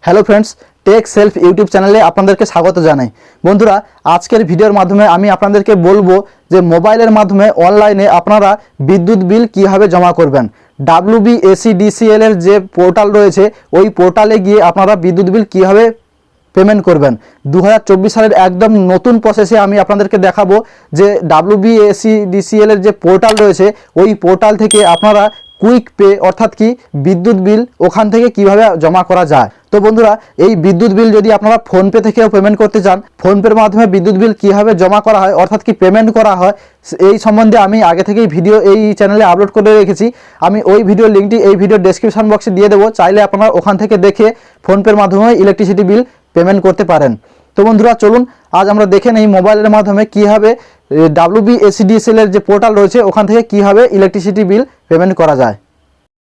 Hello friends, tech self YouTube চ্যানেলে আপনাদেরকে স্বাগত জানাই। বন্ধুরা, আজকের ভিডিওর মাধ্যমে আমি আপনাদেরকে বলবো যে মোবাইলের মাধ্যমে অনলাইনে আপনারা বিদ্যুৎ বিল কিভাবে জমা করবেন। WBACDCL এর যে পোর্টাল রয়েছে ওই পোর্টালে গিয়ে আপনারা বিদ্যুৎ বিল কিভাবে পেমেন্ট করবেন। 2024 সালের একদম নতুন প্রসেসে আমি আপনাদেরকে দেখাবো যে WBACDCL এর যে পোর্টাল রয়েছে ওই পোর্টাল থেকে আপনারা কুইক পে অর্থাৎ কি বিদ্যুৎ বিল ওখান থেকে কিভাবে জমা করা যায়। তো বন্ধুরা, এই বিদ্যুৎ বিল যদি আপনারা ফোনপে থেকেও পেমেন্ট করতে চান, ফোনপের মাধ্যমে বিদ্যুৎ বিল কিভাবে জমা করা হয় অর্থাৎ কি পেমেন্ট করা হয় এই সম্বন্ধে আমি আগে থেকেই ভিডিও এই চ্যানেলে আপলোড করে রেখেছি। আমি ওই ভিডিও লিঙ্কটি এই ভিডিও ডেসক্রিপশন বক্সে দিয়ে দেবো, চাইলে আপনারা ওখান থেকে দেখে ফোনপের মাধ্যমে ইলেকট্রিসিটি বিল পেমেন্ট করতে পারেন। তো বন্ধুরা চলুন আজ আমরা দেখে নেই মোবাইলের মাধ্যমে কীভাবে WBACDCL এর যে পোর্টাল রয়েছে ওখান থেকে কীভাবে ইলেকট্রিসিটি বিল পেমেন্ট করা যায়।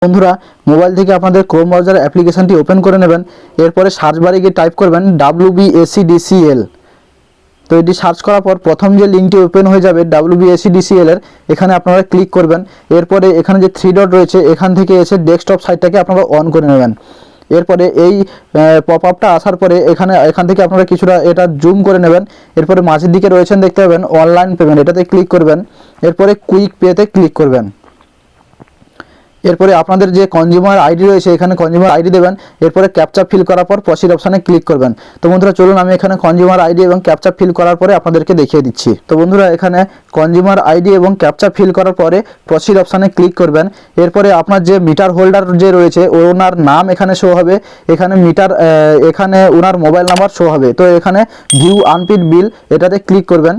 বন্ধুরা, মোবাইল থেকে আপনাদের ক্রোম ব্রাউজার অ্যাপ্লিকেশনটি ওপেন করে নেবেন। এরপরে সার্চ বারে গিয়ে টাইপ করবেন WBACDCL। তো এটি সার্চ করার পর প্রথম যে লিঙ্কটি ওপেন হয়ে যাবে WBACDCL এর, এখানে আপনারা ক্লিক করবেন। এরপরে এখানে যে 3 ডট রয়েছে এখান থেকে এসে ডেস্কটপ সাইটটাকে আপনারা অন করে নেবেন। এরপরে এই পপ আপটা আসার পরে এখান থেকে আপনারা কিছুটা এটা জুম করে নেবেন। এরপরে মাঝের দিকে রয়েছেন দেখতে পাবেন অনলাইন পেমেন্ট, এটাতে ক্লিক করবেন। এরপরে কুইক পেতে ক্লিক করবেন। এরপরে আপনাদের যে কনজিউমার আইডি রয়েছে এখানে কনজিউমার আইডি দেবেন। এরপরে ক্যাপচা ফিল করার পর প্রসিড অপশানে ক্লিক করবেন। তো বন্ধুরা চলুন আমি এখানে কনজিউমার আইডি এবং ক্যাপচা ফিল করার পরে আপনাদেরকে দেখিয়ে দিচ্ছি। তো বন্ধুরা, এখানে কনজিউমার আইডি এবং ক্যাপচা ফিল করার পরে প্রসিড অপশানে ক্লিক করবেন। এরপরে আপনার যে মিটার হোল্ডার যে রয়েছে ওনার নাম এখানে শো হবে, এখানে মিটার এখানে ওনার মোবাইল নাম্বার শো হবে। তো এখানে ভিউ আনপিড বিল এটাতে ক্লিক করবেন।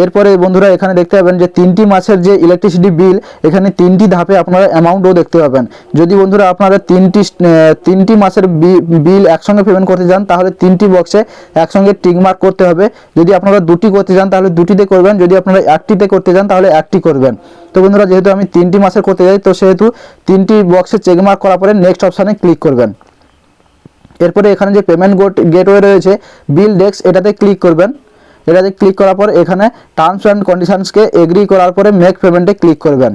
এরপরে বন্ধুরা এখানে দেখতে পাবেন যে 3টি মাসের যে ইলেকট্রিসিটি বিল, এখানে 3টি ধাপে আপনারা অ্যামাউন্টও দেখতে পাবেন। যদি বন্ধুরা আপনারা 3টি মাসের বিল একসঙ্গে পেমেন্ট করতে চান তাহলে 3টি বক্সে একসঙ্গে টিক মার্ক করতে হবে। যদি আপনারা 2টি করতে চান তাহলে 2টিতে করবেন, যদি আপনারা 1টিতে করতে চান তাহলে 1টি করবেন। তো বন্ধুরা, যেহেতু আমি 3টি মাসের করতে যাই তো সেহেতু 3টি বক্সে চেক মার্ক করার পরে নেক্সট অপশানে ক্লিক করবেন। এরপরে এখানে যে পেমেন্ট গেটওয়ে রয়েছে বিল ডেস্ক, এটাতে ক্লিক করবেন। এটাতে ক্লিক করার পর এখানে টার্মস অ্যান্ড কন্ডিশনসকে এগ্রি করার পরে মেক পেমেন্টে ক্লিক করবেন।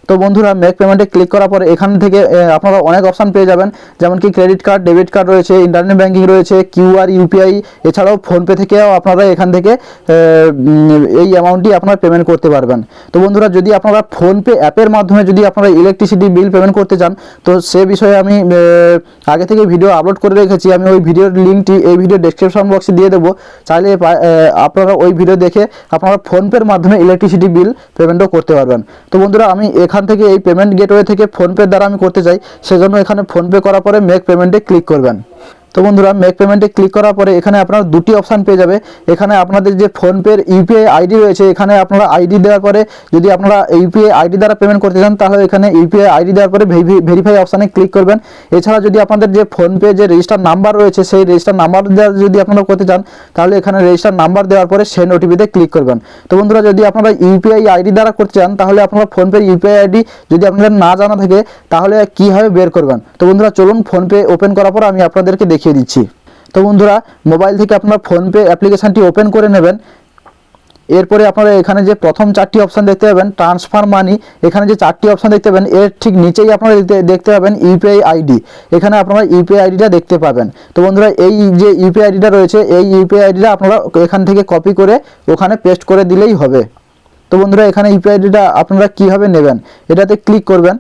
তো বন্ধুরা, মেক পেমেন্টে ক্লিক করার পরে এখান থেকে আপনারা অনেক অপশান পেয়ে যাবেন, যেমন কি ক্রেডিট কার্ড, ডেবিট কার্ড রয়েছে, ইন্টারনেট ব্যাঙ্কিং রয়েছে, QR, UPI, এছাড়াও ফোনপে থেকেও আপনারা এখান থেকে এই অ্যামাউন্টটি আপনারা পেমেন্ট করতে পারবেন। তো বন্ধুরা, যদি আপনারা ফোনপে অ্যাপের মাধ্যমে যদি আপনারা ইলেকট্রিসিটি বিল পেমেন্ট করতে চান তো সে বিষয়ে আমি আগে থেকে ভিডিও আপলোড করে রেখেছি। আমি ওই ভিডিওর লিঙ্কটি এই ভিডিও ডেসক্রিপশন বক্সে দিয়ে দেবো, চাইলে আপনারা ওই ভিডিও দেখে আপনারা ফোনপের মাধ্যমে ইলেকট্রিসিটি বিল পেমেন্টও করতে পারবেন। তো বন্ধুরা, আমি এখান থেকে এই পেমেন্ট গেটওয়ে থেকে ফোনপে দ্বারা আমি করতে চাই, সেজন্য এখানে ফোনপে করার পরে মেক পেমেন্টে ক্লিক করবেন। তো বন্ধুরা, মেক পেমেন্টে ক্লিক করার পরে এখানে আপনারা 2টি অপশান পেয়ে যাবে। এখানে আপনাদের যে ফোনপের UPI আইডি রয়েছে এখানে আপনারা আইডি দেওয়ার পরে যদি আপনারা UPI আইডি দ্বারা পেমেন্ট করতে চান তাহলে এখানে UPI আইডি দেওয়ার পরে ভেরিফাই অপশানে ক্লিক করবেন। এছাড়া যদি আপনাদের যে ফোনপে যে রেজিস্টার নাম্বার রয়েছে সেই রেজিস্টার নাম্বার দেওয়া যদি আপনারা করতে চান তাহলে এখানে রেজিস্টার নাম্বার দেওয়ার পরে সেন্ড OTPতে ক্লিক করবেন। তো বন্ধুরা, যদি আপনারা UPI আইডি দ্বারা করতে চান তাহলে আপনারা ফোনপের UPI আইডি যদি আপনাদের না জানা থাকে তাহলে কীভাবে বের করবেন। তো বন্ধুরা চলুন ফোনপে ওপেন করার পর আমি আপনাদেরকে দেখিয়ে দিচ্ছি। তো বন্ধুরা, মোবাইল থেকে আপনারা ফোনপে অ্যাপ্লিকেশানটি ওপেন করে নেবেন। এরপরে আপনারা এখানে যে প্রথম 4টি অপশান দেখতে পাবেন ট্রান্সফার মানি, এখানে যে 4টি অপশান দেখতে পাবেন এর ঠিক নিচেই আপনারা দেখতে পাবেন UPI আইডি, এখানে আপনারা UPI আইডিটা দেখতে পাবেন। তো বন্ধুরা, এই যে UPI আইডিটা রয়েছে এই UPI আইডিটা আপনারা এখান থেকে কপি করে ওখানে পেস্ট করে দিলেই হবে। তো বন্ধুরা, এখানে UPI আইডিটা আপনারা কীভাবে নেবেন এটাতে ক্লিক করবেন।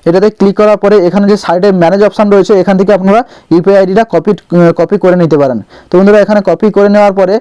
এটাতে ক্লিক করার পরে এখানে যে সাইডে ম্যানেজ অপশান রয়েছে এখান থেকে আপনারা UPI আইডিটা কপি করে নিতে পারেন। তো বন্ধুরা, এখানে কপি করে নেওয়ার পরে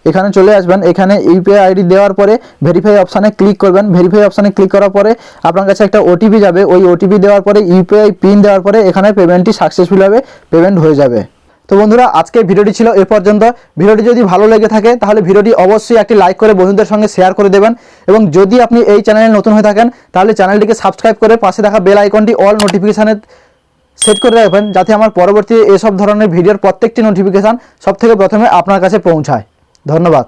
এখানে চলে আসবেন। এখানে UPI আইডি দেওয়ার পরে ভেরিফাই অপশানে ক্লিক করবেন। ভেরিফাই অপশানে ক্লিক করার পরে আপনার কাছে একটা OTP যাবে, ওই OTP দেওয়ার পরে UPI পিন দেওয়ার পরে এখানে পেমেন্টটি সাকসেসফুলভাবে পেমেন্ট হয়ে যাবে। তো বন্ধুরা, আজকের ভিডিওটি ছিল এ পর্যন্ত। ভিডিওটি যদি ভালো লেগে থাকে তাহলে ভিডিওটি অবশ্যই একটি লাইক করে বন্ধুদের সঙ্গে শেয়ার করে দেবেন এবং যদি আপনি এই চ্যানেলে নতুন হয়ে থাকেন তাহলে চ্যানেলটিকে সাবস্ক্রাইব করে পাশে থাকা বেল আইকনটি অল নোটিফিকেশানে সেট করে রাখবেন, যাতে আমার পরবর্তী এসব ধরনের ভিডিওর প্রত্যেকটি নোটিফিকেশান সবথেকে প্রথমে আপনার কাছে পৌঁছায়। ধন্যবাদ।